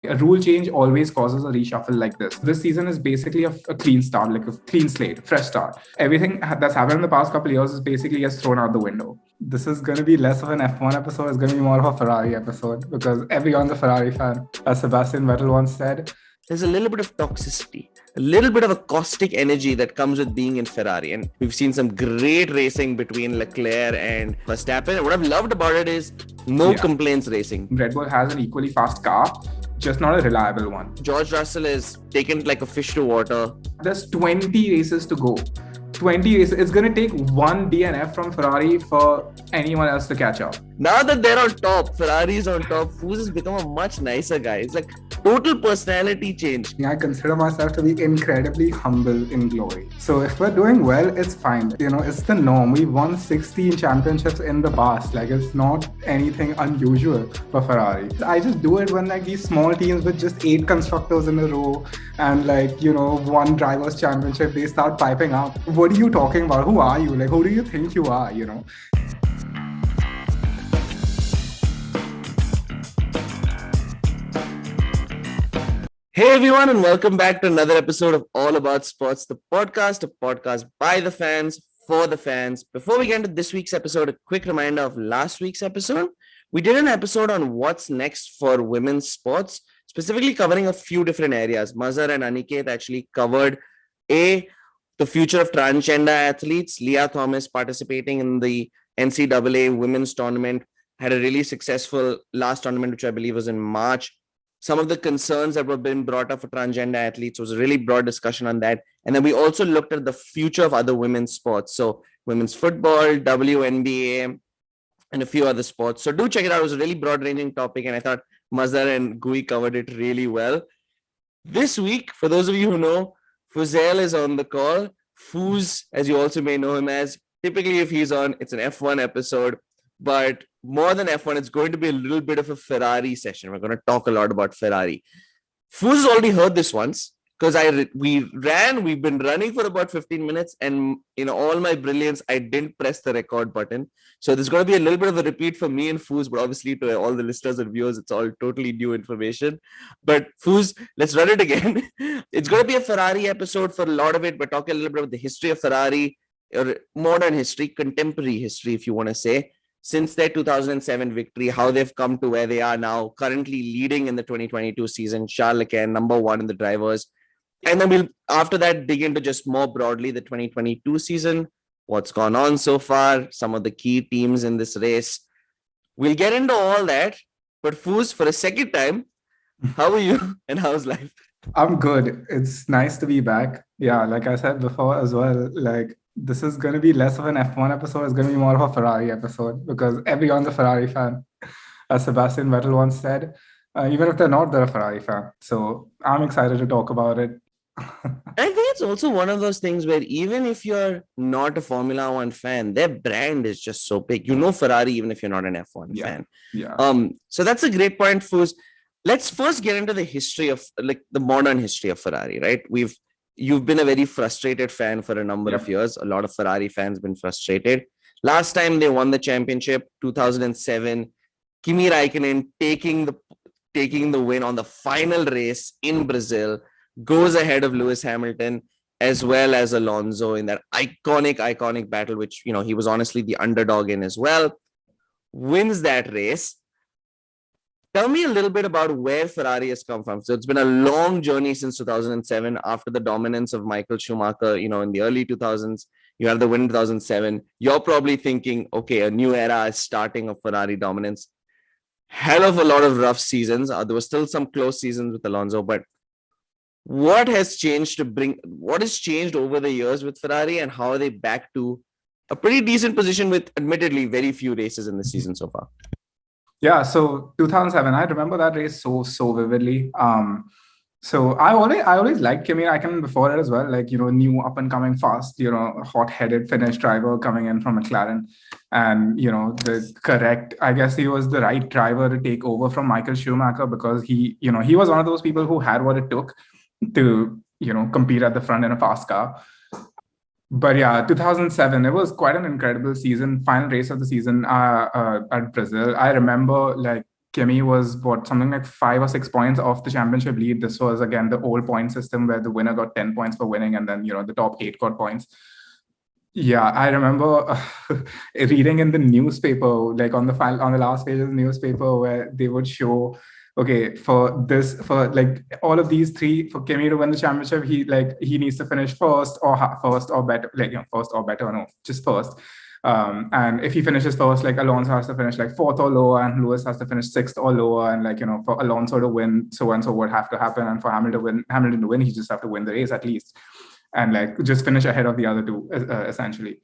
A rule change always causes a reshuffle like this. This season is basically a clean start, like a clean slate, fresh start. Everything that's happened in the past couple of years is basically gets thrown out the window. This is going to be less of an F1 episode. It's going to be more of a Ferrari episode because everyone's a Ferrari fan. As Sebastian Vettel once said, there's a little bit of toxicity, a little bit of a caustic energy that comes with being in Ferrari. And we've seen some great racing between Leclerc and Verstappen. And what I've loved about it is no complaints racing. Red Bull has an equally fast car, just not a reliable one. George Russell is taken like a fish to water. There's 20 races to go. 20 races. It's going to take one DNF from Ferrari for anyone else to catch up. Now that they're on top, Ferrari is on top, Fuz has become a much nicer guy. It's like total personality change. I consider myself to be incredibly humble in glory. So if we're doing well, it's fine. It's the norm. We won 16 championships in the past. Like, it's not anything unusual for Ferrari. I just do it when these small teams with just 8 constructors in a row and one driver's championship, they start piping up. What are you talking about? Who are you? Who do you think you are, Hey everyone, and welcome back to another episode of All About Sports, the podcast, a podcast by the fans, for the fans. Before we get into this week's episode, a quick reminder of last week's episode. We did an episode on what's next for women's sports, specifically covering a few different areas. Mazhar and Aniket actually covered the future of transgender athletes. Leah Thomas participating in the NCAA women's tournament, had a really successful last tournament, which I believe was in March. Some of the concerns that were being brought up for transgender athletes was a really broad discussion on that. And then we also looked at the future of other women's sports. So women's football, WNBA, and a few other sports. So do check it out. It was a really broad ranging topic. And I thought Mazhar and Gui covered it really well. This week, for those of you who know, Fuzail is on the call. Fuz, as you also may know him as, typically if he's on, it's an F1 episode. But more than F1, it's going to be a little bit of a Ferrari session. We're going to talk a lot about Ferrari. Fuz has already heard this once because we've been running for about 15 minutes, and in all my brilliance, I didn't press the record button. So there's going to be a little bit of a repeat for me and Fuz, but obviously to all the listeners and viewers, it's all totally new information. But Fuz, let's run it again. It's going to be a Ferrari episode for a lot of it, but talk a little bit about the history of Ferrari, or modern history, contemporary history, if you want to say. Since their 2007 victory, how they've come to where they are now, currently leading in the 2022 season, Charles Leclerc, number 1 in the drivers. And then we'll, after that, dig into just more broadly the 2022 season, what's gone on so far, some of the key teams in this race. We'll get into all that. But Fuz, for a second time, how are you and how's life? I'm good. It's nice to be back. Yeah, like I said before as well, this is going to be less of an F1 episode. It's going to be more of a Ferrari episode because everyone's a Ferrari fan. As Sebastian Vettel once said, even if they're not, they're a Ferrari fan. So I'm excited to talk about it. I think it's also one of those things where even if you're not a Formula One fan, their brand is just so big. You know Ferrari even if you're not an F1 fan. Yeah. So that's a great point, Fuz. Let's first get into the history of the modern history of Ferrari, right? You've been a very frustrated fan for a number of years. A lot of Ferrari fans been frustrated. Last time they won the championship, 2007, Kimi Raikkonen taking the win on the final race in Brazil, goes ahead of Lewis Hamilton as well as Alonso in that iconic battle, which, he was honestly the underdog in as well, wins that race. Tell me a little bit about where Ferrari has come from. So it's been a long journey since 2007 after the dominance of Michael Schumacher, in the early 2000s. You have the win in 2007. You're probably thinking, okay, a new era is starting of Ferrari dominance. Hell of a lot of rough seasons. There were still some close seasons with Alonso, but what has changed over the years with Ferrari, and how are they back to a pretty decent position with admittedly very few races in the season so far? Yeah, so 2007, I remember that race so vividly. So I always liked Kimi Raikkonen before it as well, new up and coming fast, hot-headed Finnish driver coming in from McLaren, and I guess he was the right driver to take over from Michael Schumacher because he was one of those people who had what it took to compete at the front in a fast car. But yeah, 2007, it was quite an incredible season, final race of the season at Brazil. I remember Kimi was something like 5 or 6 points off the championship lead. This was again the old point system where the winner got 10 points for winning, and then the top 8 got points. Yeah, I remember reading in the newspaper, like on the last page of the newspaper, where they would show, okay, for like all of these three, for Kimi to win the championship, he needs to finish first or better, like first or better, no, just first. And if he finishes first, like Alonso has to finish like fourth or lower, and Lewis has to finish sixth or lower, and for Alonso to win, so and so would have to happen, and for Hamilton to win, he just have to win the race at least, and like just finish ahead of the other two, essentially.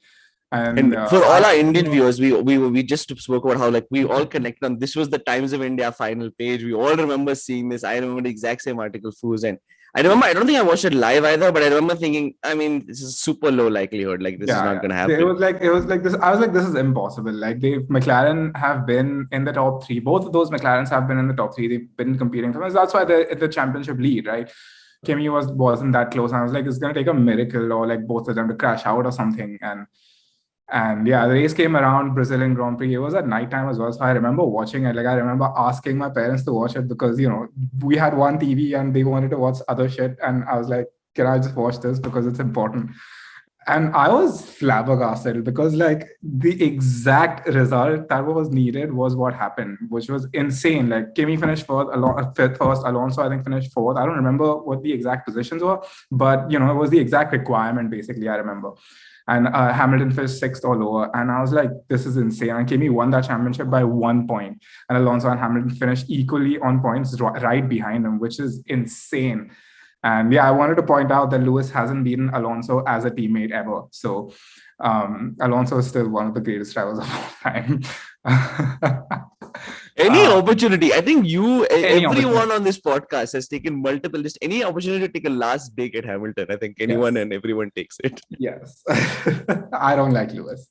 And for all our Indian viewers, we just spoke about how like we all connect on. This was the Times of India final page. We all remember seeing this. I remember the exact same article, Fuzail. I don't think I watched it live either, but I remember thinking, I mean, this is super low likelihood. Like this is not going to happen. It was like this. I was like, this is impossible. Like McLaren have been in the top three. Both of those McLarens have been in the top three. They've been competing for us. That's why they're at the championship lead, right? Kimi wasn't that close. And I was like, it's going to take a miracle or like both of them to crash out or something. And yeah, the race came around, Brazilian Grand Prix. It was at nighttime as well. So I remember watching it. Like I remember asking my parents to watch it because, we had one TV and they wanted to watch other shit. And I was like, can I just watch this because it's important? And I was flabbergasted because like the exact result that was needed was what happened, which was insane. Like Kimi finished fifth first, Alonso I think finished fourth. I don't remember what the exact positions were, but it was the exact requirement basically, I remember. And Hamilton finished sixth or lower. And I was like, this is insane. And Kimi won that championship by 1 point. And Alonso and Hamilton finished equally on points right behind him, which is insane. And yeah, I wanted to point out that Lewis hasn't beaten Alonso as a teammate ever. So Alonso is still one of the greatest drivers of all time. Any opportunity. I think everyone on this podcast has taken just any opportunity to take a last dig at Hamilton. I think anyone and everyone takes it. Yes. I don't like Lewis.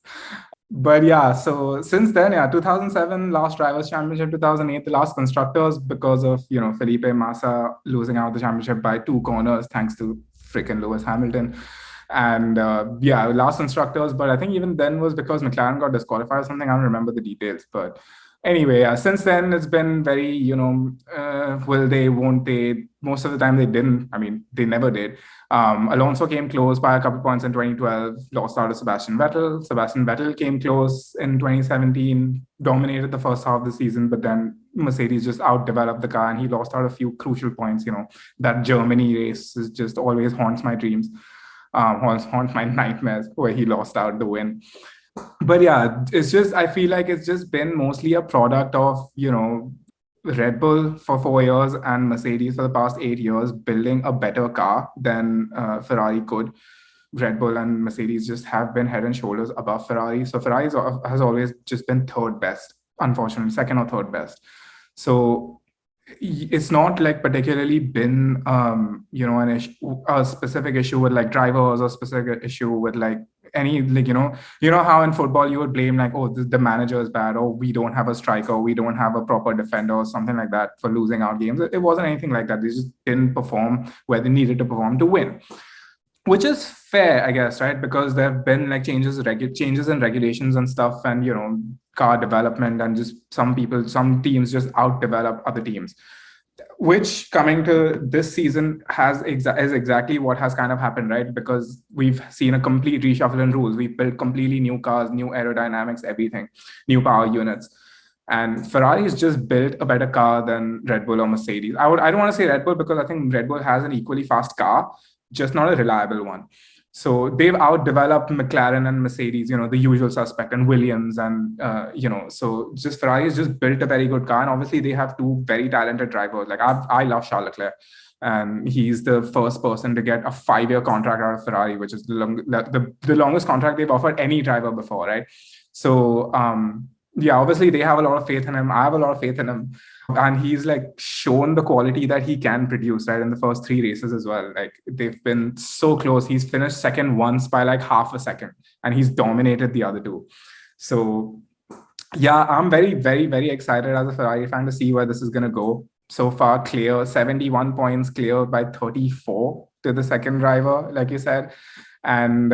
But yeah, so since then, 2007, last Drivers' Championship, 2008, the last Constructors, because of, Felipe Massa losing out the championship by 2 corners, thanks to freaking Lewis Hamilton. And last Constructors, but I think even then was because McLaren got disqualified or something. I don't remember the details, but anyway, since then it's been very, will they, won't they? Most of the time they didn't. I mean, they never did. Alonso came close by a couple points in 2012, lost out to Sebastian Vettel. Sebastian Vettel came close in 2017, dominated the first half of the season, but then Mercedes just outdeveloped the car and he lost out a few crucial points. That Germany race is just always haunts my dreams, haunts my nightmares, where he lost out the win. But yeah, I feel like it's just been mostly a product of, Red Bull for 4 years and Mercedes for the past 8 years building a better car than Ferrari could. Red Bull and Mercedes just have been head and shoulders above Ferrari. So Ferrari has always just been third best, unfortunately, second or third best. So it's not like particularly been, a specific issue with like drivers or specific issue with like any, like, how in football you would blame like, oh, the manager is bad, or we don't have a striker, we don't have a proper defender or something like that for losing out games. It wasn't anything like that. They just didn't perform where they needed to perform to win, which is fair, I guess, right? Because there have been like changes in regulations and stuff, and car development, and just some teams just outdevelop other teams, which coming to this season is exactly what has kind of happened, right? Because we've seen a complete reshuffle in rules. We've built completely new cars, new aerodynamics, everything, new power units. And Ferrari has just built a better car than Red Bull or Mercedes. I don't want to say Red Bull because I think Red Bull has an equally fast car, just not a reliable one. So they've outdeveloped McLaren and Mercedes, the usual suspect, and Williams. And, so just Ferrari has just built a very good car. And obviously they have 2 very talented drivers. Like I love Charles Leclerc. And he's the first person to get a 5-year contract out of Ferrari, which is the longest contract they've offered any driver before, right? So, obviously they have a lot of faith in him. I have a lot of faith in him. And he's like shown the quality that he can produce, right, in the first 3 races as well. Like they've been so close. He's finished second once by like half a second, and he's dominated the other 2. So yeah, I'm very, very, very excited as a Ferrari fan to see where this is going to go. So far, clear 71 points, clear by 34 to the second driver, like you said, and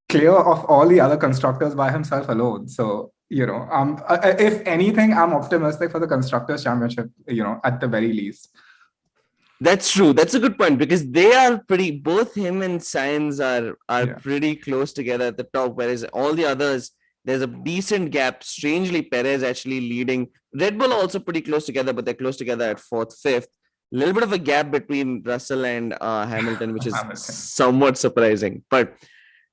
clear of all the other constructors by himself alone. So If anything, I'm optimistic for the Constructors Championship, at the very least. That's true. That's a good point because they are both him and Sainz are pretty close together at the top, whereas all the others, there's a decent gap. Strangely, Perez actually leading. Red Bull also pretty close together, but they're close together at 4th, 5th. A little bit of a gap between Russell and Hamilton, which is somewhat surprising, but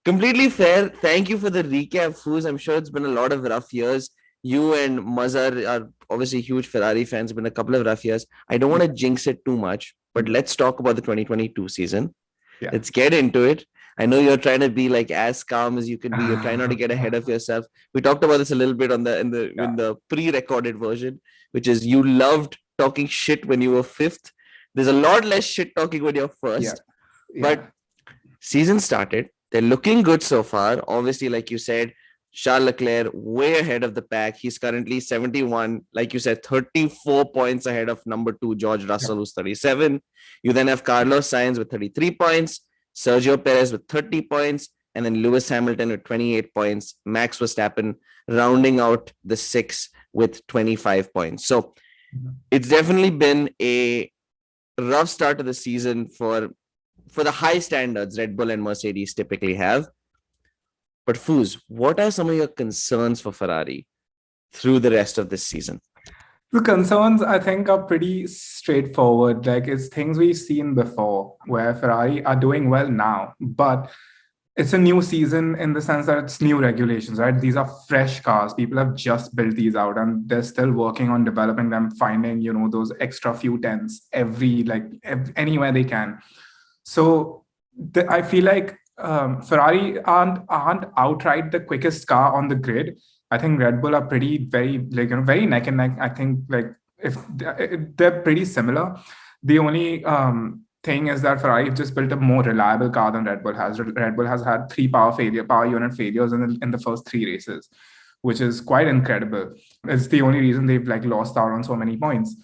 completely fair. Thank you for the recap, Fuz. I'm sure it's been a lot of rough years. You and Mazhar are obviously huge Ferrari fans. It's been a couple of rough years. I don't want to jinx it too much, but let's talk about the 2022 season. Yeah. Let's get into it. I know you're trying to be like as calm as you can be. You're trying not to get ahead of yourself. We talked about this a little bit in the pre-recorded version, which is you loved talking shit when you were 5th. There's a lot less shit talking when you're 1st. Yeah. But season started. They're looking good so far. Obviously, like you said, Charles Leclerc way ahead of the pack. He's currently 71, like you said, 34 points ahead of number 2, George Russell, who's 37. You then have Carlos Sainz with 33 points, Sergio Perez with 30 points, and then Lewis Hamilton with 28 points, Max Verstappen rounding out the 6 with 25 points. So it's definitely been a rough start to the season for the high standards Red Bull and Mercedes typically have. But Fuz, what are some of your concerns for Ferrari through the rest of this season? The concerns, I think, are pretty straightforward. Like, it's things we've seen before where Ferrari are doing well now, but it's a new season in the sense that it's new regulations, right? These are fresh cars. People have just built these out and they're still working on developing them, finding, those extra few tenths anywhere they can. So I feel like Ferrari aren't outright the quickest car on the grid. I think Red Bull are very neck and neck. I think if they're pretty similar. The only thing is that Ferrari just built a more reliable car than Red Bull has. Red Bull has had 3 power unit failures in the first 3 races, which is quite incredible. It's the only reason they've lost out on so many points.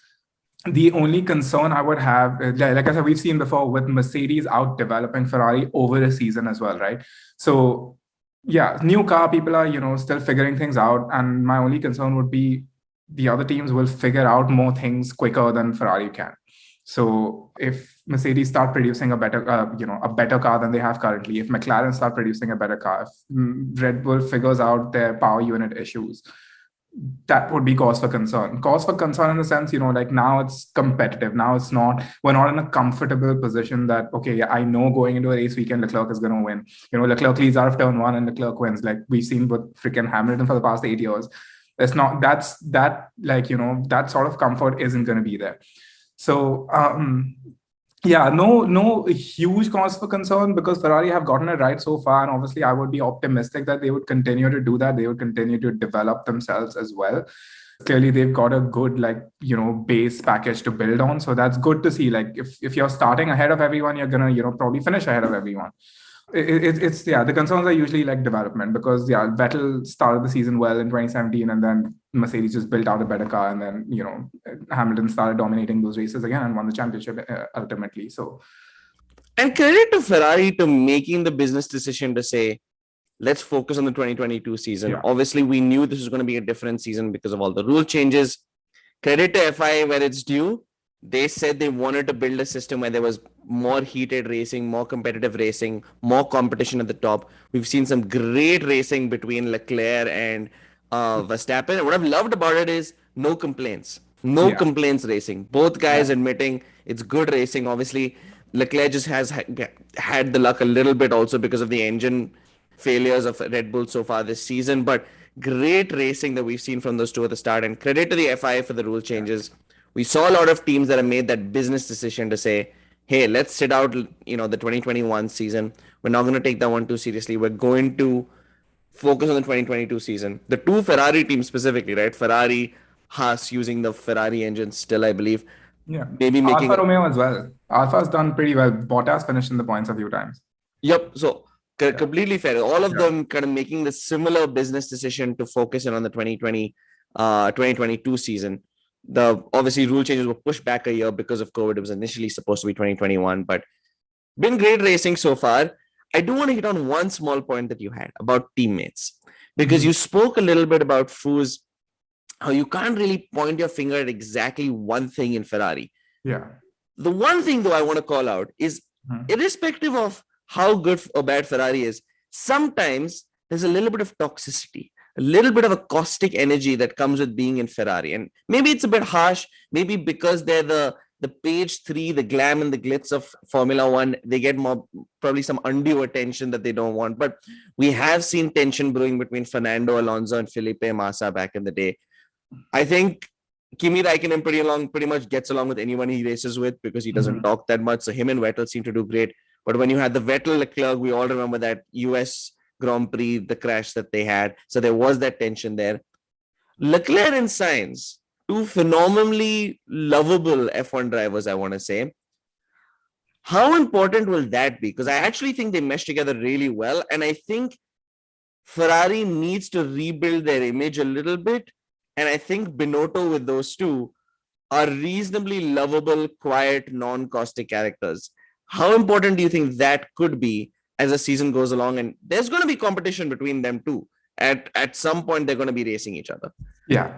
The only concern I would have, like I said, we've seen before with Mercedes out developing Ferrari over a season as well, right? So yeah, new car, people are, still figuring things out. And my only concern would be the other teams will figure out more things quicker than Ferrari can. So if Mercedes start producing a better car than they have currently, if McLaren start producing a better car, if Red Bull figures out their power unit issues, that would be cause for concern. Cause for concern in the sense, now it's competitive. Now we're not in a comfortable position that, okay, I know going into a race weekend, Leclerc is going to win. Leclerc leads out of turn 1 and Leclerc wins. Like we've seen with freaking Hamilton for the past 8 years. That sort of comfort isn't going to be there. So, no huge cause for concern because Ferrari have gotten it right so far. And obviously, I would be optimistic that they would continue to do that. They would continue to develop themselves as well. Clearly, they've got a good, base package to build on. So that's good to see. Like, if you're starting ahead of everyone, you're going to, probably finish ahead of everyone. The concerns are usually development because Vettel started the season well in 2017 and then Mercedes just built out a better car and then Hamilton started dominating those races again and won the championship ultimately. So, and credit to Ferrari to making the business decision to say, let's focus on the 2022 season. Yeah. Obviously, we knew this was going to be a different season because of all the rule changes. Credit to FIA where it's due. They said they wanted to build a system where there was more heated racing, more competitive racing, more competition at the top. We've seen some great racing between Leclerc and Verstappen. And what I've loved about it is no complaints. No complaints racing. Both guys admitting it's good racing. Obviously, Leclerc just has had the luck a little bit also because of the engine failures of Red Bull so far this season. But great racing that we've seen from those two at the start. And credit to the FIA for the rule changes. We saw a lot of teams that have made that business decision to say, hey, let's sit out, the 2021 season. We're not going to take that one too seriously. We're going to focus on the 2022 season. The 2 Ferrari teams specifically, right? Ferrari, Haas using the Ferrari engine still, I believe. Yeah. Maybe making Alfa Romeo as well. Alfa's done pretty well. Bottas finished in the points a few times. Yep. So completely fair. All of them kind of making the similar business decision to focus in on the 2022 season. The obviously rule changes were pushed back a year because of COVID. It was initially supposed to be 2021, but been great racing so far. I do want to hit on one small point that you had about teammates. because you spoke a little bit about Fuz, how you can't really point your finger at exactly one thing in Ferrari. Yeah. The one thing, though, I want to call out is, irrespective of how good or bad Ferrari is, sometimes there's a little bit of toxicity, a little bit of a caustic energy that comes with being in Ferrari. And maybe it's a bit harsh, maybe because they're the page 3, the glam and the glitz of Formula One, they get more, probably some undue attention that they don't want. But we have seen tension brewing between Fernando Alonso and Felipe Massa back in the day. I think Kimi Raikkonen pretty much gets along with anyone he races with because he doesn't talk that much. So him and Vettel seem to do great. But when you had the Vettel Leclerc, we all remember that US Grand Prix, the crash that they had. So there was that tension there. Leclerc and Sainz, two phenomenally lovable F1 drivers, I want to say. How important will that be? Because I actually think they mesh together really well. And I think Ferrari needs to rebuild their image a little bit. And I think Binotto with those two are reasonably lovable, quiet, non-caustic characters. How important do you think that could be as the season goes along? And there's going to be competition between them too. At some point, they're going to be racing each other. Yeah.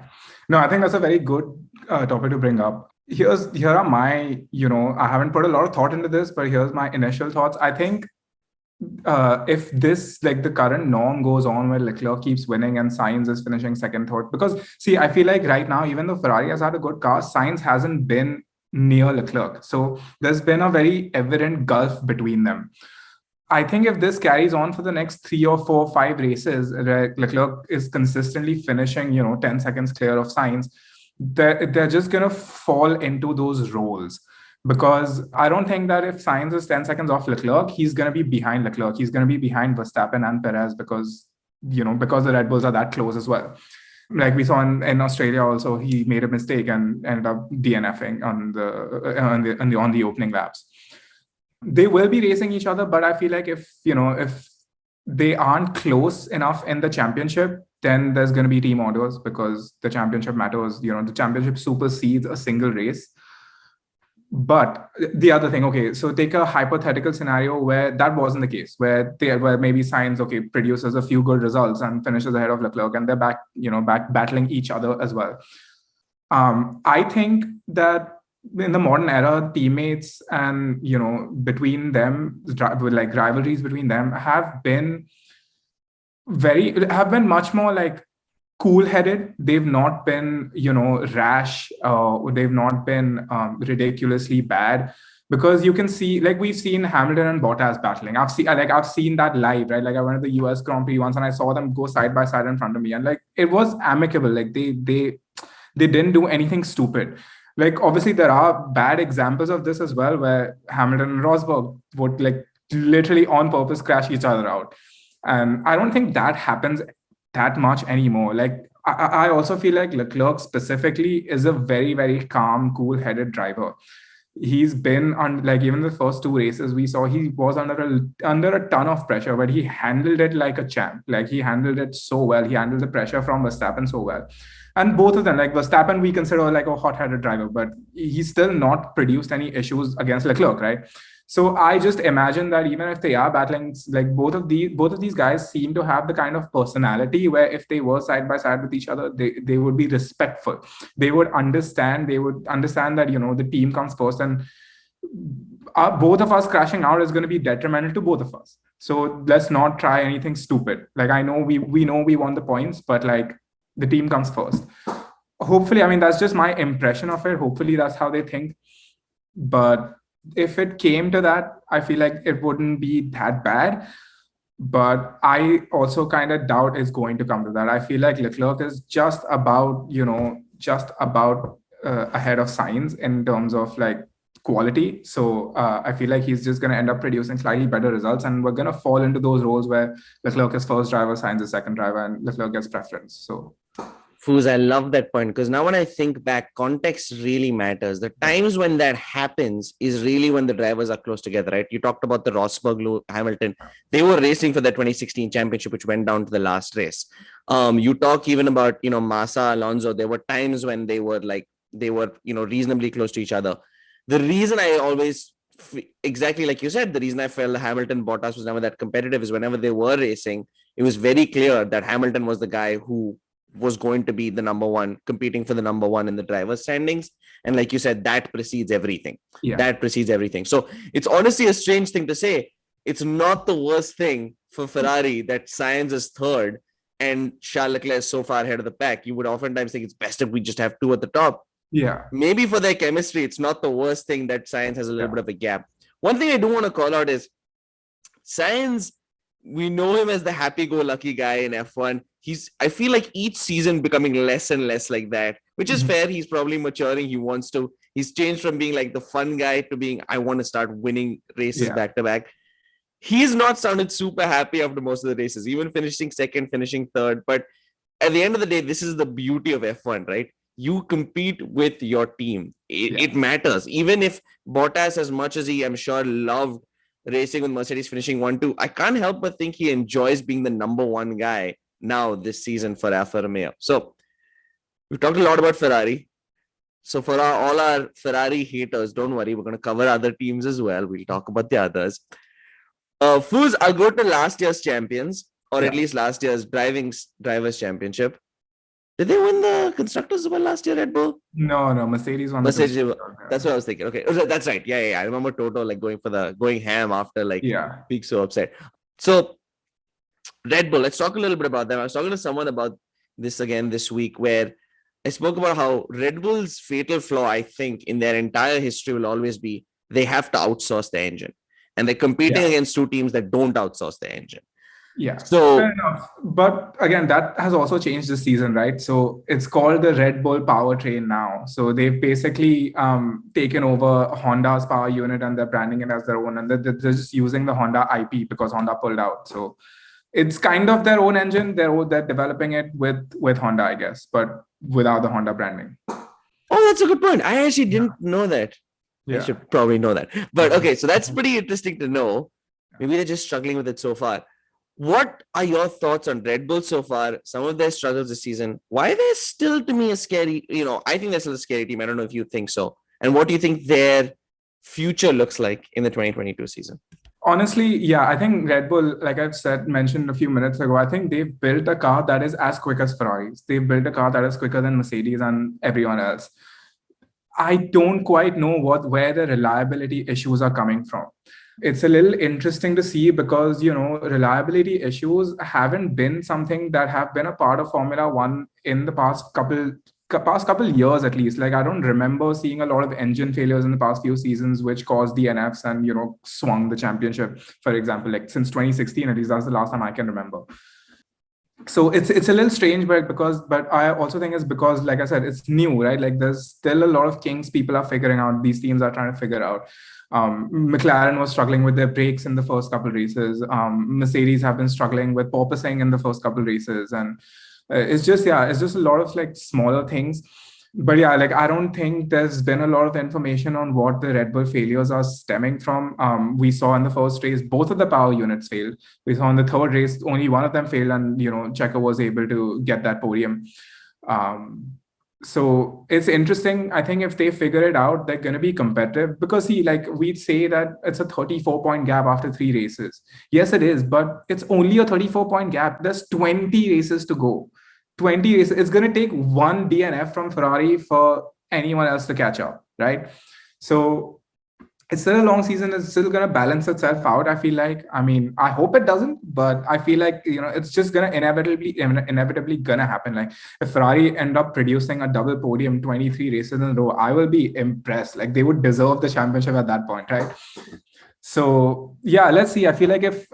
No, I think that's a very good topic to bring up. Here are my, I haven't put a lot of thought into this, but here's my initial thoughts. I think if this, like the current norm goes on where Leclerc keeps winning and Sainz is finishing second, third, because see, I feel like right now, even though Ferrari has had a good car, Sainz hasn't been near Leclerc. So there's been a very evident gulf between them. I think if this carries on for the next 3 or 4 or 5 races, Leclerc is consistently finishing, 10 seconds clear of Sainz, they're just going to fall into those roles. Because I don't think that if Sainz is 10 seconds off Leclerc, he's going to be behind Leclerc. He's going to be behind Verstappen and Perez because the Red Bulls are that close as well. Like we saw in Australia also, he made a mistake and ended up DNFing on the opening laps. They will be racing each other, but I feel like if they aren't close enough in the championship, then there's going to be team orders because the championship matters. The championship supersedes a single race. But the other thing, okay, so take a hypothetical scenario where that wasn't the case, where maybe Sainz, produces a few good results and finishes ahead of Leclerc, and they're back battling each other as well. I think that in the modern era, teammates and between them, like rivalries between them, have been much more like cool-headed. They've not been, rash. They've not been ridiculously bad. Because you can see, like we've seen Hamilton and Bottas battling. I've seen that live, right? Like I went to the US Grand Prix once and I saw them go side by side in front of me, and like it was amicable. Like they didn't do anything stupid. Like obviously there are bad examples of this as well, where Hamilton and Rosberg would like literally on purpose crash each other out. And I don't think that happens that much anymore. Like I also feel like Leclerc specifically is a very, very calm, cool-headed driver. He's been on, like, even the first 2 races we saw, he was under a ton of pressure, but he handled it like a champ. Like he handled it so well. He handled the pressure from Verstappen so well. And both of them, like Verstappen, we consider like a hot-headed driver, but he's still not produced any issues against Leclerc, right? So I just imagine that even if they are battling, like both of these guys seem to have the kind of personality where if they were side by side with each other, they would be respectful. They would understand that, the team comes first, and both of us crashing out is going to be detrimental to both of us. So let's not try anything stupid. Like I know we know we want the points, but like the team comes first. Hopefully, I mean, that's just my impression of it. Hopefully that's how they think. But if it came to that, I feel like it wouldn't be that bad. But I also kind of doubt it's going to come to that. I feel like Leclerc is just about ahead of Sainz in terms of like quality. So I feel like he's just going to end up producing slightly better results, and we're going to fall into those roles where Leclerc is first driver, Sainz is second driver, and Leclerc gets preference. So Fuz, I love that point, because now when I think back, context really matters. The times when that happens is really when the drivers are close together, right? You talked about the Rosberg, Hamilton. They were racing for the 2016 championship, which went down to the last race. You talk even about, Massa, Alonso. There were times when they were reasonably close to each other. The reason I always, exactly like you said, the reason I felt Hamilton, Bottas was never that competitive is whenever they were racing, it was very clear that Hamilton was the guy who was going to be the number one, competing for the number one in the driver's standings. And like you said, that precedes everything. Yeah. That precedes everything. So it's honestly a strange thing to say. It's not the worst thing for Ferrari that Sainz is third and Charles Leclerc is so far ahead of the pack. You would oftentimes think it's best if we just have two at the top. Yeah. Maybe for their chemistry, it's not the worst thing that Sainz has a little bit of a gap. One thing I do want to call out is Sainz, we know him as the happy-go-lucky guy in F1. I feel like each season becoming less and less like that, which is fair. He's probably maturing. He's changed from being like the fun guy to being, I want to start winning races back to back. He's not sounded super happy after most of the races, even finishing second, finishing third. But at the end of the day, this is the beauty of F1, right? You compete with your team. It matters. Even if Bottas, as much as he, I'm sure, loved racing with Mercedes finishing 1-2, I can't help but think he enjoys being the number one guy now this season for Alfa Romeo. So we've talked a lot about Ferrari. So for all our Ferrari haters, don't worry, we're going to cover other teams as well. We'll talk about the others. Fuz, I'll go to last year's champions, or at least last year's drivers championship. Did they win the constructors as well last year, Red Bull? No, Mercedes won. That's what I was thinking. Okay, that's right. Yeah. I remember Toto like going ham after being so upset. So Red Bull, let's talk a little bit about them. I was talking to someone about this again this week, where I spoke about how Red Bull's fatal flaw, I think, in their entire history will always be they have to outsource the engine, and they're competing against two teams that don't outsource the engine. Yeah. So, fair enough. But again, that has also changed this season, right? So it's called the Red Bull Powertrain now. So they've basically taken over Honda's power unit and they're branding it as their own. And they're just using the Honda IP because Honda pulled out. So it's kind of their own engine. They're developing it with Honda, I guess, but without the Honda branding. Oh, that's a good point. I actually didn't know that. Yeah. I should probably know that. But okay, so that's pretty interesting to know. Maybe they're just struggling with it so far. What are your thoughts on Red Bull so far? Some of their struggles this season. Why they're still, to me, a scary, I think they're still a scary team. I don't know if you think so. And what do you think their future looks like in the 2022 season? Honestly, yeah, I think Red Bull, like I've mentioned a few minutes ago, I think they've built a car that is as quick as Ferraris. They've built a car that is quicker than Mercedes and everyone else. I don't quite know where the reliability issues are coming from. It's a little interesting to see because, reliability issues haven't been something that have been a part of Formula One in the past couple years, at least. Like, I don't remember seeing a lot of engine failures in the past few seasons, which caused DNFs and, swung the championship, for example, like since 2016, at least that's the last time I can remember. So it's a little strange, but I also think it's because, like I said, it's new, right? Like there's still a lot of kinks people are figuring out. These teams are trying to figure out. McLaren was struggling with their brakes in the first couple of races. Mercedes have been struggling with porpoising in the first couple of races, and it's just a lot of like smaller things. But yeah, like I don't think there's been a lot of information on what the Red Bull failures are stemming from. We saw in the first race, both of the power units failed. We saw in the third race, only one of them failed, and Checo was able to get that podium. So it's interesting. I think if they figure it out, they're going to be competitive because we'd say that it's a 34-point gap after 3 races. Yes, it is, but it's only a 34-point gap. There's 20 races to go. 20 races. It's going to take one DNF from Ferrari for anyone else to catch up, right? So it's still a long season. It's still going to balance itself out, I feel like. I mean, I hope it doesn't, but I feel like, it's just going to inevitably going to happen. Like if Ferrari end up producing a double podium 23 races in a row, I will be impressed. Like they would deserve the championship at that point, right? So yeah, let's see. I feel like if,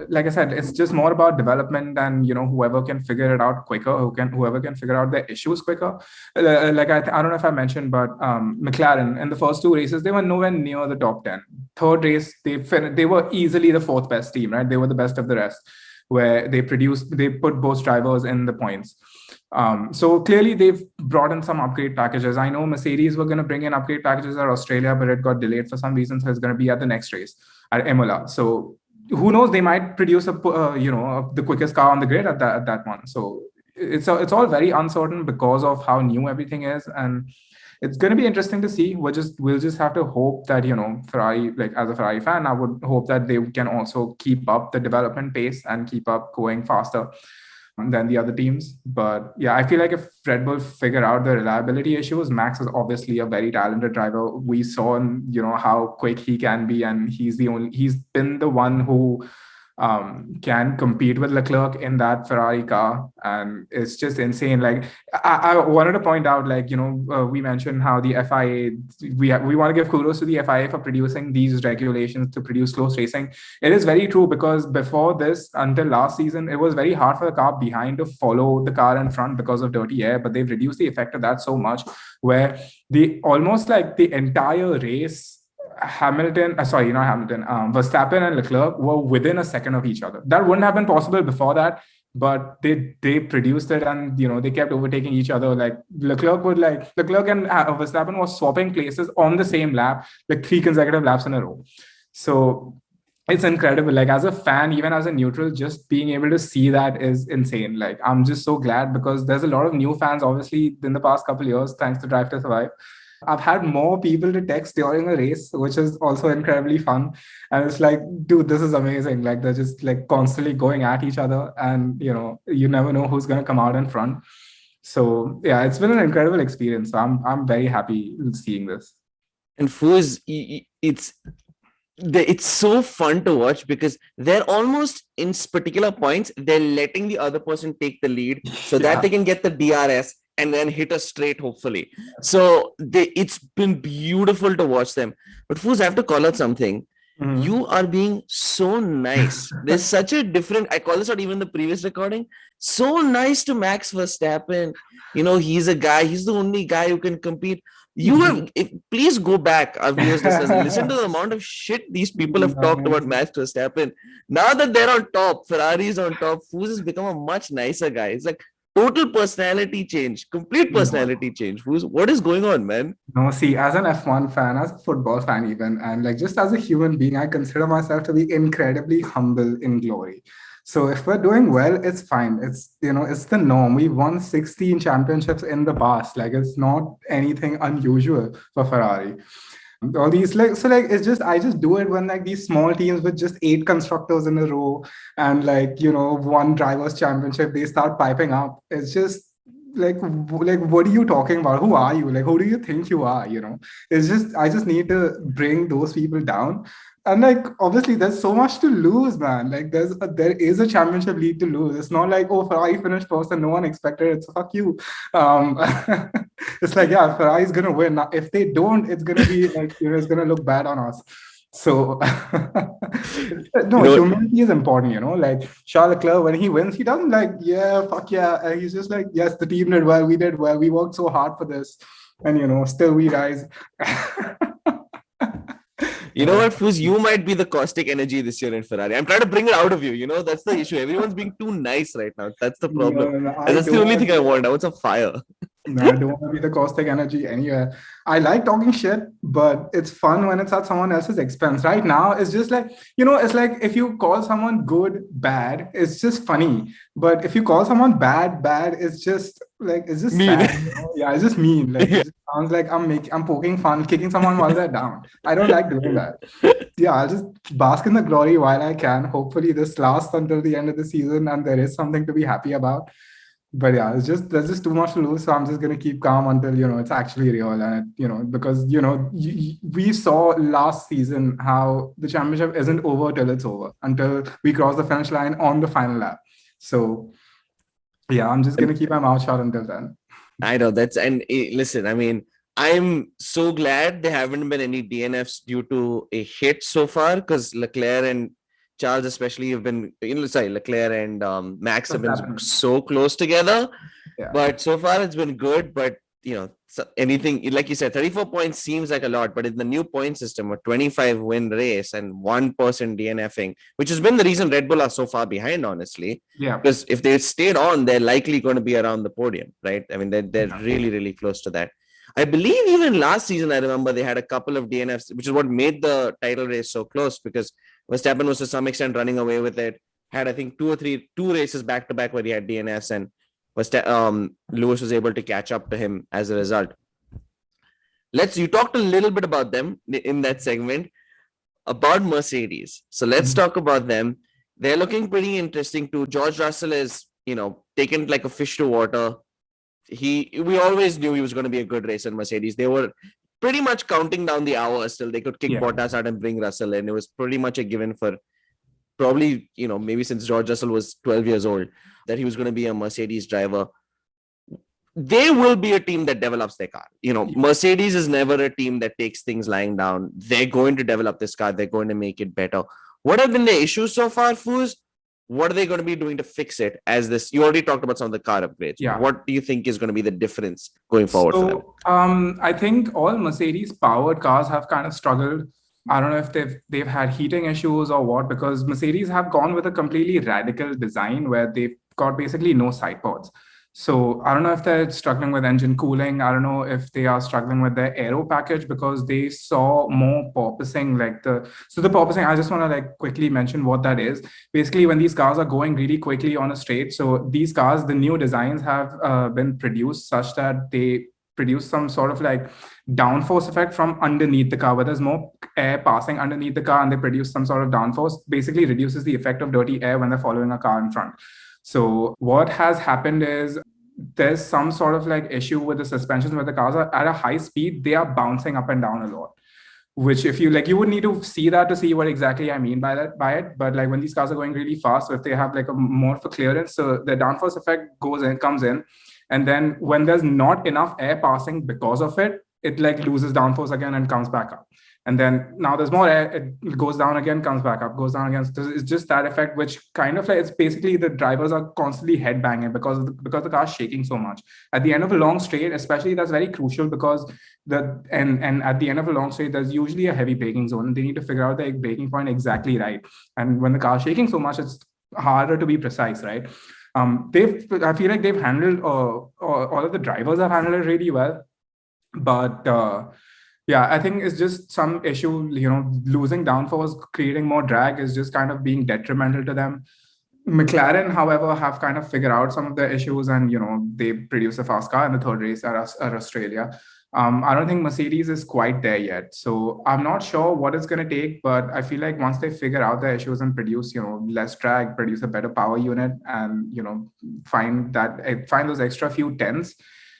like I said, it's just more about development and, whoever can figure it out quicker, whoever can figure out the issues quicker. Like I don't know if I mentioned, but McLaren in the first 2 races, they were nowhere near the top 10. Third race, they were easily the 4th best team, right? They were the best of the rest, where they put both drivers in the points. So clearly they've brought in some upgrade packages. I know Mercedes were going to bring in upgrade packages at Australia, but it got delayed for some reason. So it's going to be at the next race at Imola. So who knows? They might produce the quickest car on the grid at that one. So it's all very uncertain because of how new everything is. And it's going to be interesting to see. We'll just have to hope that, Ferrari, like as a Ferrari fan, I would hope that they can also keep up the development pace and keep up going faster than the other teams. But yeah, I feel like if Red Bull figure out the reliability issues, Max is obviously a very talented driver. We saw, how quick he can be, and he's been the one who can compete with Leclerc in that Ferrari car, and it's just insane. Like I wanted to point out, like we mentioned how the FIA, we want to give kudos to the FIA for producing these regulations to produce close racing. It is very true, because before this, until last season, it was very hard for the car behind to follow the car in front because of dirty air. But they've reduced the effect of that so much, where the almost like the entire race, Verstappen and Leclerc were within a second of each other. That wouldn't have been possible before that, but they produced it, and they kept overtaking each other. Like Leclerc and Verstappen was swapping places on the same lap, like 3 consecutive laps in a row. So it's incredible. Like as a fan, even as a neutral, just being able to see that is insane. Like I'm just so glad, because there's a lot of new fans, obviously, in the past couple of years, thanks to Drive to Survive. I've had more people to text during a race, which is also incredibly fun. And it's like, dude, this is amazing. Like they're just like constantly going at each other, and you never know who's gonna come out in front. So yeah, it's been an incredible experience. So I'm very happy seeing this. And Fuz, it's so fun to watch, because they're almost in particular points, they're letting the other person take the lead so that they can get the DRS and then hit a straight, hopefully. So it's been beautiful to watch them. But Fuz, I have to call out something. Mm-hmm. You are being so nice. There's such a different, I call this out even the previous recording, so nice to Max Verstappen. He's a guy, he's the only guy who can compete. Please go back, our viewers, listen to the amount of shit these people have talked about Max Verstappen. Now that they're on top, Ferrari is on top, Fuz has become a much nicer guy. It's like total personality change, complete personality change. What is going on, man? No, see, as an F1 fan, as a football fan even, and like just as a human being, I consider myself to be incredibly humble in glory. So if we're doing well, it's fine. It's, it's the norm. We've won 16 championships in the past. Like it's not anything unusual for Ferrari. All these it's just, I just do it when like these small teams with just 8 constructors in a row and one drivers championship, they start piping up. It's just like what are you talking about? Who are you? Like who do you think you are? It's just, I just need to bring those people down. And like obviously there's so much to lose, man. Like there is a championship lead to lose. It's not like, oh, Ferrari finished first and no one expected it, so fuck you. It's like, yeah, Ferrari's gonna win. Now, if they don't, it's gonna be like, it's gonna look bad on us. So humility is important, like Charles Leclerc, when he wins, he doesn't like, yeah, fuck yeah. He's just like, yes, the team did well, we did well, we worked so hard for this, and still we rise. You know what, Fuz? You might be the caustic energy this year in Ferrari. I'm trying to bring it out of you. That's the issue. Everyone's being too nice right now. That's the problem. That's the only thing I want. I want some fire. No, I don't want to be the caustic energy anywhere. I like talking shit, but it's fun when it's at someone else's expense. Right now, it's just like, it's like if you call someone good, bad, it's just funny. But if you call someone bad, it's just like, it's just mean. Sad. Yeah, it's just mean. Like, it just sounds like I'm poking fun, kicking someone while they're down. I don't like doing that. Yeah, I'll just bask in the glory while I can. Hopefully this lasts until the end of the season and there is something to be happy about. But yeah, there's just too much to lose. So I'm just going to keep calm until, it's actually real. And, because, we saw last season how the championship isn't over till it's over, until we cross the finish line on the final lap. So yeah, I'm just going to keep my mouth shut until then. I know listen, I mean, I'm so glad there haven't been any DNFs due to a hit so far, because Leclerc and Charles especially have been, Leclerc and Max have been so close together. Yeah. But so far it's been good. But, anything, like you said, 34 points seems like a lot. But in the new point system, a 25-win race and 1 person DNFing, which has been the reason Red Bull are so far behind, honestly. Yeah. Because if they stayed on, they're likely going to be around the podium, right? I mean, they're really, really close to that. I believe even last season, I remember they had a couple of DNFs, which is what made the title race so close, because Verstappen was to some extent running away with it. Had, I think, 2 races back to back where he had DNFs, and Lewis was able to catch up to him as a result. You talked a little bit about them in that segment, about Mercedes. So let's Mhm. talk about them. They're looking pretty interesting too. George Russell is, taken like a fish to water. We always knew he was going to be a good racer in Mercedes. They were pretty much counting down the hours till they could kick Yeah. Bottas out and bring Russell in. It was pretty much a given for probably, maybe since George Russell was 12 years old, that he was going to be a Mercedes driver. They will be a team that develops their car. Mercedes is never a team that takes things lying down. They're going to develop this car. They're going to make it better. What have been the issues so far, Fuz? What are they going to be doing to fix it? As this, you already talked about some of the car upgrades. Yeah. What do you think is going to be the difference going forward for them? I think all Mercedes powered cars have kind of struggled. I don't know if they've had heating issues or what, because Mercedes have gone with a completely radical design where they've got basically no side pods. So I don't know if they're struggling with engine cooling. I don't know if they are struggling with their aero package, because they saw more porpoising, the porpoising. I just want to quickly mention what that is. Basically, when these cars are going really quickly on a straight, so these cars, the new designs have been produced such that they produce some sort of downforce effect from underneath the car, where there's more air passing underneath the car, and they produce some sort of downforce, basically reduces the effect of dirty air when they're following a car in front. So what has happened is there's some sort of issue with the suspensions, where the cars are at a high speed, they are bouncing up and down a lot. Which, if you would need to see that to see what exactly I mean by it. But when these cars are going really fast, so if they have a more of a clearance, so the downforce effect comes in, and then when there's not enough air passing because of it, it loses downforce again and comes back up. And then now there's more air, it goes down again, comes back up, goes down again. So it's just that effect, which kind of it's basically the drivers are constantly headbanging because the car's shaking so much. At the end of a long straight, especially, that's very crucial, because and at the end of a long straight, there's usually a heavy braking zone, and they need to figure out the braking point exactly right. And when the car's shaking so much, it's harder to be precise, right? I feel like they've handled all of the drivers have handled it really well, but yeah, I think it's just some issue, losing downforce, creating more drag is just kind of being detrimental to them. McLaren, however, have kind of figured out some of the issues, and they produce a fast car in the third race at Australia. I don't think Mercedes is quite there yet, so I'm not sure what it's going to take. But I feel like once they figure out the issues and produce, less drag, produce a better power unit, and find those extra few tenths,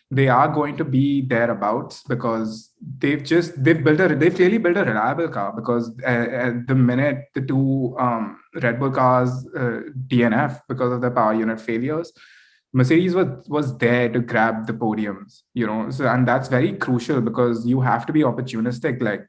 they are going to be thereabouts, because they've clearly built a reliable car, because at the minute the two Red Bull cars DNF because of their power unit failures, Mercedes was there to grab the podiums, so, and that's very crucial, because you have to be opportunistic.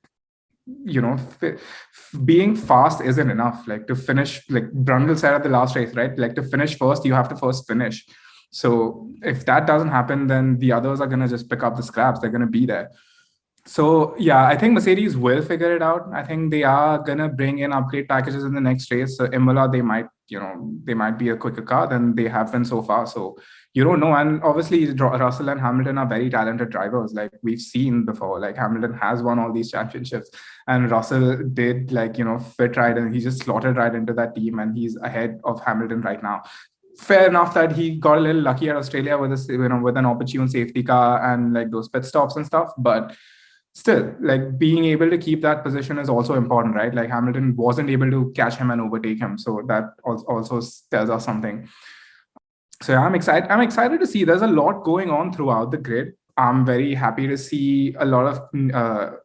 Being fast isn't enough. To finish, Brundle said at the last race, right? To finish first, you have to first finish. So if that doesn't happen, then the others are going to just pick up the scraps. They're going to be there. So yeah, I think Mercedes will figure it out. I think they are going to bring in upgrade packages in the next race. So Imola, they might be a quicker car than they have been so far. So you don't know. And obviously Russell and Hamilton are very talented drivers. We've seen before, Hamilton has won all these championships, and Russell did fit right, and he just slotted right into that team, and he's ahead of Hamilton right now. Fair enough that he got a little lucky at Australia with with an opportune safety car and those pit stops and stuff, but still, being able to keep that position is also important, right? Hamilton wasn't able to catch him and overtake him, so that also tells us something. So yeah, I'm excited to see. There's a lot going on throughout the grid. I'm very happy to see a lot of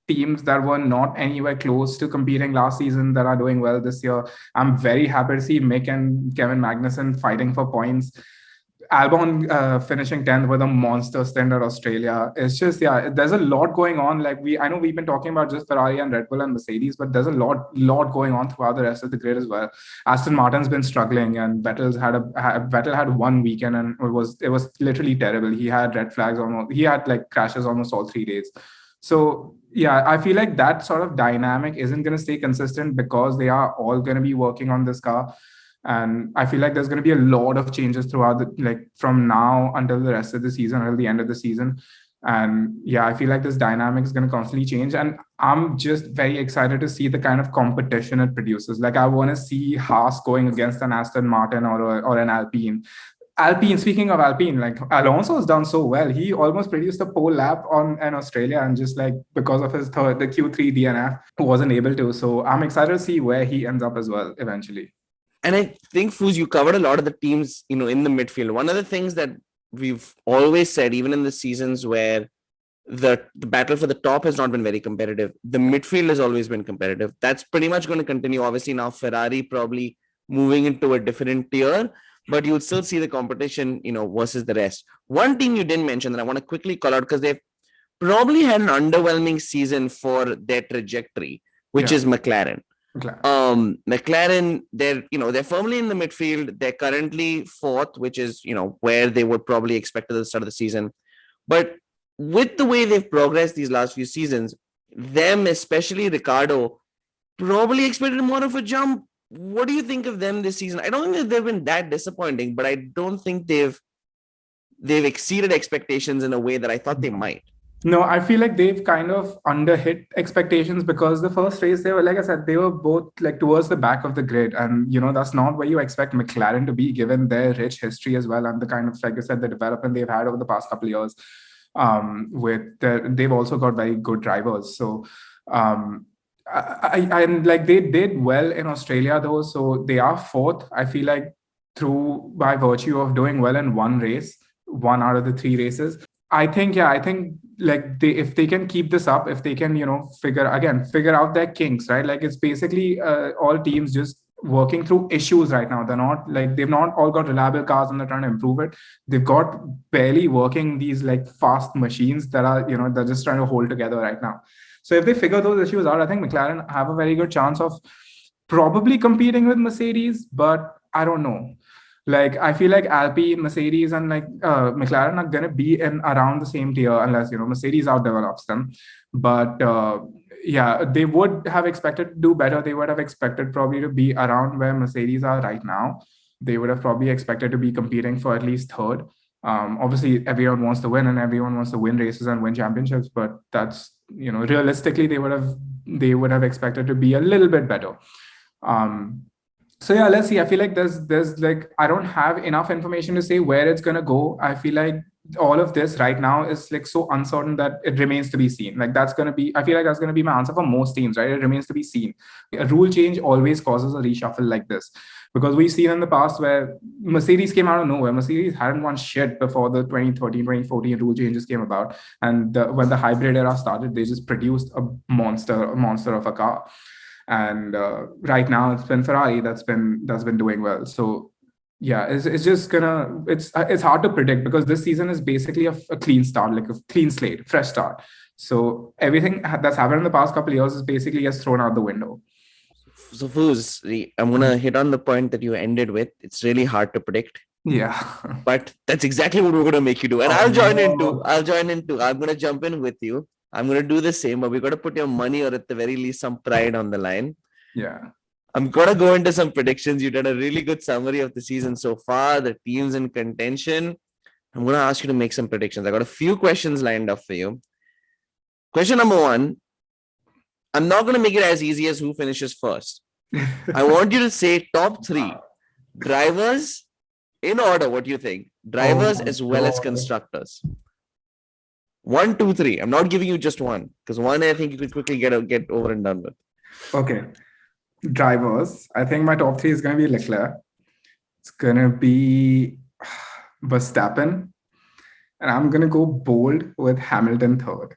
teams that were not anywhere close to competing last season that are doing well this year. I'm very happy to see Mick and Kevin Magnussen fighting for points. Albon finishing 10th with a monster stint at Australia. It's just, yeah, there's a lot going on. I know we've been talking about just Ferrari and Red Bull and Mercedes, but there's a lot going on throughout the rest of the grid as well. Aston Martin's been struggling, and Vettel had one weekend, and it was literally terrible. He had red flags he had crashes almost all 3 days. So yeah, I feel like that sort of dynamic isn't going to stay consistent, because they are all going to be working on this car. And I feel like there's going to be a lot of changes throughout from now until the rest of the season, until the end of the season. And yeah, I feel like this dynamic is going to constantly change. And I'm just very excited to see the kind of competition it produces. I want to see Haas going against an Aston Martin or an Alpine. Alpine, speaking of Alpine, like Alonso has done so well. He almost produced a pole lap on in Australia, and just like because of his the Q3 DNF, wasn't able to. So I'm excited to see where he ends up as well eventually. And I think, Fuz, you covered a lot of the teams, in the midfield. One of the things that we've always said, even in the seasons where the battle for the top has not been very competitive, the midfield has always been competitive. That's pretty much going to continue. Obviously, now Ferrari probably moving into a different tier, but you'll still see the competition, versus the rest. One team you didn't mention that I want to quickly call out because they've probably had an underwhelming season for their trajectory, which is McLaren. McLaren, they're firmly in the midfield. They're currently fourth, which is, where they would probably expect at the start of the season. But with the way they've progressed these last few seasons, them, especially Ricciardo, probably expected more of a jump. What do you think of them this season? I don't think that they've been that disappointing, but I don't think they've exceeded expectations in a way that I thought they might. No, I feel like they've kind of underhit expectations because the first race, they were, like I said, they were both like towards the back of the grid. And, that's not where you expect McLaren to be given their rich history as well. And the kind of, like I said, the development they've had over the past couple of years. They've also got very good drivers. So, and like they did well in Australia though. So they are fourth, I feel like, by virtue of doing well in one out of the 3 races. I think like if they can keep this up, if they can, figure out their kinks, right? Like it's basically all teams just working through issues right now. They've not all got reliable cars and they're trying to improve it. They've got barely working these like fast machines that are, they're just trying to hold together right now. So if they figure those issues out, I think McLaren have a very good chance of probably competing with Mercedes, but I don't know. Like, I feel like Alpine, Mercedes, and like McLaren are going to be in around the same tier unless, Mercedes outdevelops them. But they would have expected to do better. They would have expected probably to be around where Mercedes are right now. They would have probably expected to be competing for at least third. Obviously, everyone wants to win and everyone wants to win races and win championships. But that's, realistically, they would have expected to be a little bit better. So yeah, let's see. I feel like there's like, I don't have enough information to say where it's going to go. I feel like all of this right now is like so uncertain that it remains to be seen. Like I feel like that's going to be my answer for most teams, right? It remains to be seen. A rule change always causes a reshuffle like this because we've seen in the past where Mercedes came out of nowhere. Mercedes hadn't won shit before the 2013, 2014 rule changes came about. And when the hybrid era started, they just produced a monster of a car. And right now it's been Ferrari that's been doing well. So yeah, it's just it's hard to predict because this season is basically a clean start, like a clean slate, fresh start. So everything that's happened in the past couple of years is basically just thrown out the window. So Fuz, I'm gonna hit on the point that you ended with. It's really hard to predict. Yeah. But that's exactly what we're gonna make you do. And I'll join in too. I'm gonna jump in with you. I'm going to do the same, but we got to put your money or at the very least some pride on the line. Yeah. I'm going to go into some predictions. You did a really good summary of the season so far, the teams in contention. I'm going to ask you to make some predictions. I got a few questions lined up for you. Question number 1. I'm not going to make it as easy as who finishes first. I want you to say top 3 drivers in order. What do you think? Drivers as well as constructors. 1, 2, 3. I'm not giving you just one because one I think you could quickly get over and done with. Okay. Drivers. I think my top 3 is going to be Leclerc. It's going to be Verstappen. And I'm going to go bold with Hamilton third.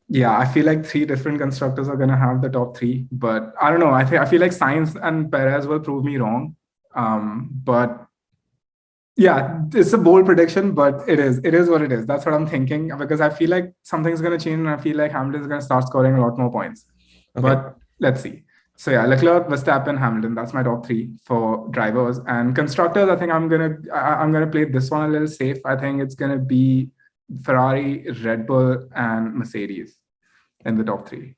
Yeah, I feel like 3 different constructors are going to have the top 3. But I don't know. I feel like Sainz and Perez will prove me wrong. But yeah, it's a bold prediction, but it is what it is. That's what I'm thinking because I feel like something's going to change and I feel like Hamilton's going to start scoring a lot more points. Okay. But let's see. So yeah, Leclerc, Verstappen, Hamilton. That's my top 3 for drivers. And constructors, I think I'm gonna play this one a little safe. I think it's gonna be Ferrari, Red Bull, and Mercedes in the top 3.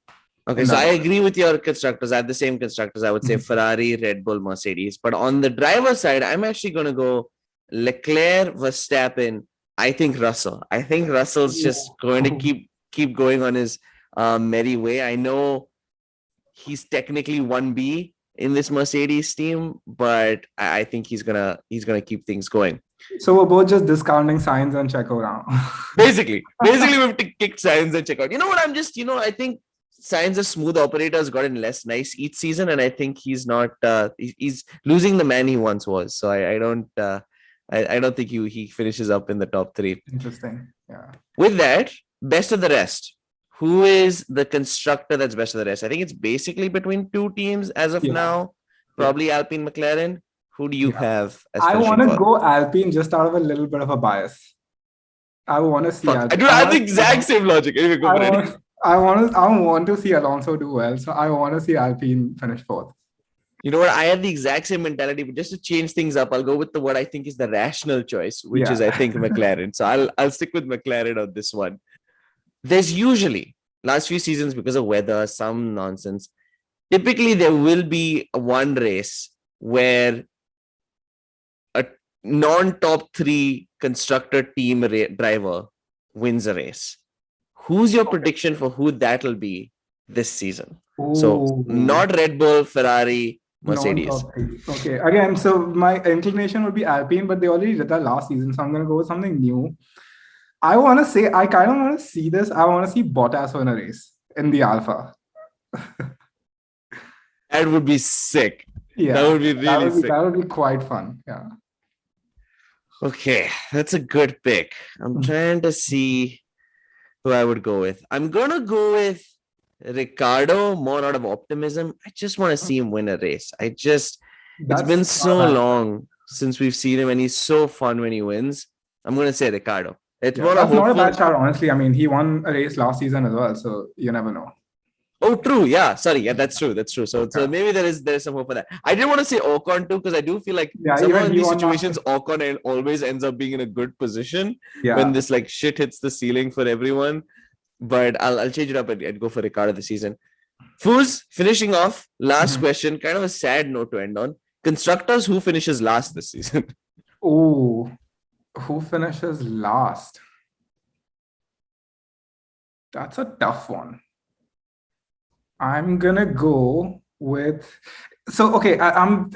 Okay, so I agree with your constructors. I have the same constructors. I would say Ferrari, Red Bull, Mercedes. But on the driver side, I'm actually going to go Leclerc, Verstappen. I think Russell. I think Russell's just going to keep going on his merry way. I know he's technically 1B in this Mercedes team, but I think he's gonna keep things going. So we're both just discounting Sainz and Checo now. Basically, we've kicked Sainz and check out. You know what? I think Sainz, a smooth operator, has gotten less nice each season, and I think he's not. He's losing the man he once was. So I don't. I don't think he finishes up in the top 3. Interesting. Yeah. With that, best of the rest. Who is the constructor that's best of the rest? I think it's basically between 2 teams as of now. Probably Alpine, McLaren. Who do you have? I want to go Alpine just out of a little bit of a bias. I want to see. I have the exact same logic. I want to see Alonso do well, so I want to see Alpine finish 4th. You know what? I have the exact same mentality, but just to change things up, I'll go with what I think is the rational choice, which is I think McLaren. So I'll stick with McLaren on this one. There's usually last few seasons, because of weather, some nonsense. Typically, there will be one race where a non-top 3 constructor team driver wins a race. Who's your prediction for who that'll be this season? Ooh. So not Red Bull, Ferrari, Mercedes. Okay. Again, so my inclination would be Alpine, but they already did that last season. So I'm going to go with something new. I kind of want to see this. I want to see Bottas win a race in the Alpha. That would be sick. Yeah. That would be really sick. That would be quite fun. Yeah. Okay. That's a good pick. I'm trying to see who I would go with. I'm going to go with Ricciardo, more out of optimism. I just want to see him win a race. It's been so long since we've seen him, and he's so fun when he wins. I'm going to say Ricciardo. That's not a bad shout, honestly. I mean, he won a race last season as well, so you never know. Oh, true. Yeah, sorry. Yeah, that's true. So maybe there's some hope for that. I didn't want to say Ocon too, because I do feel like somehow in these situations, Ocon always ends up being in a good position when this like shit hits the ceiling for everyone. But I'll change it up and go for Ricciardo this season. Fuz, finishing off, last question, kind of a sad note to end on. Constructors, who finishes last this season? Oh, who finishes last? That's a tough one. I'm gonna go with. So okay, I'll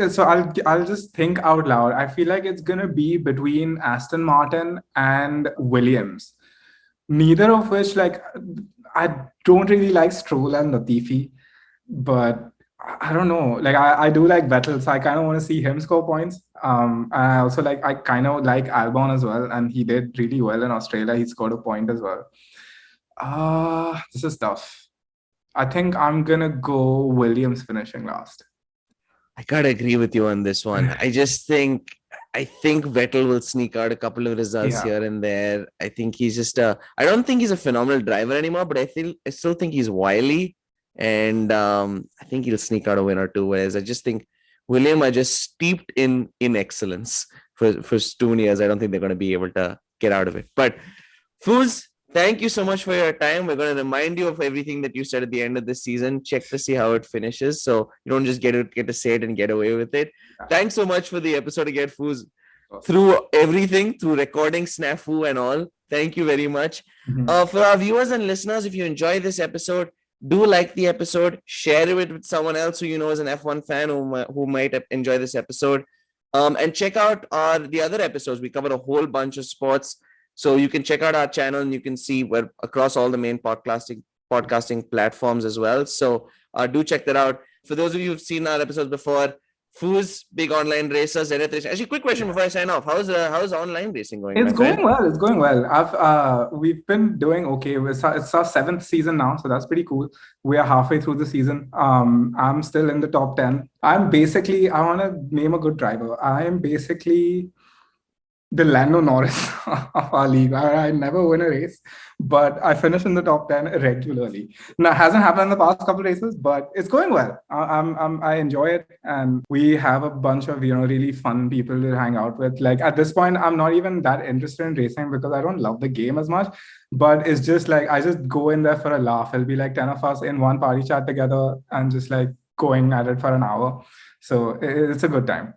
just think out loud. I feel like it's gonna be between Aston Martin and Williams. Neither of which, like, I don't really like Stroll and Latifi, but I don't know. Like, I do like Vettel, so I kind of want to see him score points. And I also I kind of like Albon as well, and he did really well in Australia. He scored a point as well. This is tough. I think I'm gonna go Williams finishing last. I gotta agree with you on this one. I think Vettel will sneak out a couple of results here and there. I think he's I don't think he's a phenomenal driver anymore, but I still think he's wily, and I think he'll sneak out a win or two. Whereas I just think Williams are just steeped in excellence for too many years. I don't think they're going to be able to get out of it. But Fuz, thank you so much for your time. We're going to remind you of everything that you said at the end of the season. Check to see how it finishes, so you don't just get to say it and get away with it. Thanks so much for the episode again, Fuz. Through everything, through recording, snafu and all. Thank you very much. For our viewers and listeners, if you enjoy this episode, do like the episode, share it with someone else who you know is an F1 fan who might enjoy this episode. And check out the other episodes. We cover a whole bunch of sports. So you can check out our channel and you can see we're across all the main podcasting platforms as well. So do check that out. For those of you who've seen our episodes before, Fuz, big online racer, Zenith Racing. Actually, quick question before I sign off. How's online racing going? It's going well. It's going well. We've been doing okay. It's our 7th season now, so that's pretty cool. We are halfway through the season. I'm still in the top 10. I want to name a good driver. I am basically the Lando Norris of our league. I never win a race, but I finish in the top 10 regularly. Now, it hasn't happened in the past couple of races, but it's going well. I enjoy it, and we have a bunch of really fun people to hang out with. Like at this point, I'm not even that interested in racing because I don't love the game as much. But it's just like I just go in there for a laugh. It'll be like 10 of us in one party chat together and just like going at it for an hour. So it's a good time.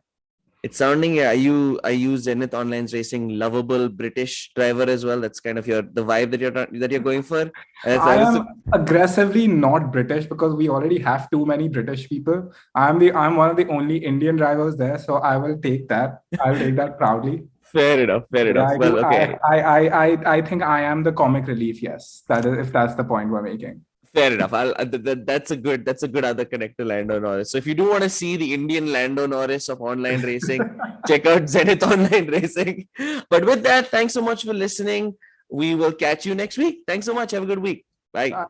It's sounding, are you Zenith Online Racing lovable British driver as well? That's kind of the vibe that you're going for. I am aggressively not British because we already have too many British people. I'm one of the only Indian drivers there, so I will take that. I'll take that proudly. Fair enough. Fair enough. I Well, do. okay. I think I am the comic relief. Yes, that is if that's the point we're making. Fair enough. That's a good other connect to Lando Norris. So if you do want to see the Indian Lando Norris of online racing, check out Zenith Online Racing. But with that, thanks so much for listening. We will catch you next week. Thanks so much. Have a good week. Bye.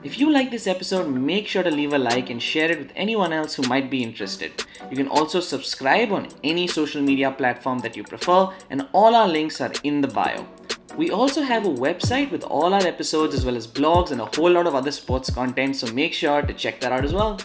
If you like this episode, make sure to leave a like and share it with anyone else who might be interested. You can also subscribe on any social media platform that you prefer, and all our links are in the bio. We also have a website with all our episodes as well as blogs and a whole lot of other sports content, so make sure to check that out as well.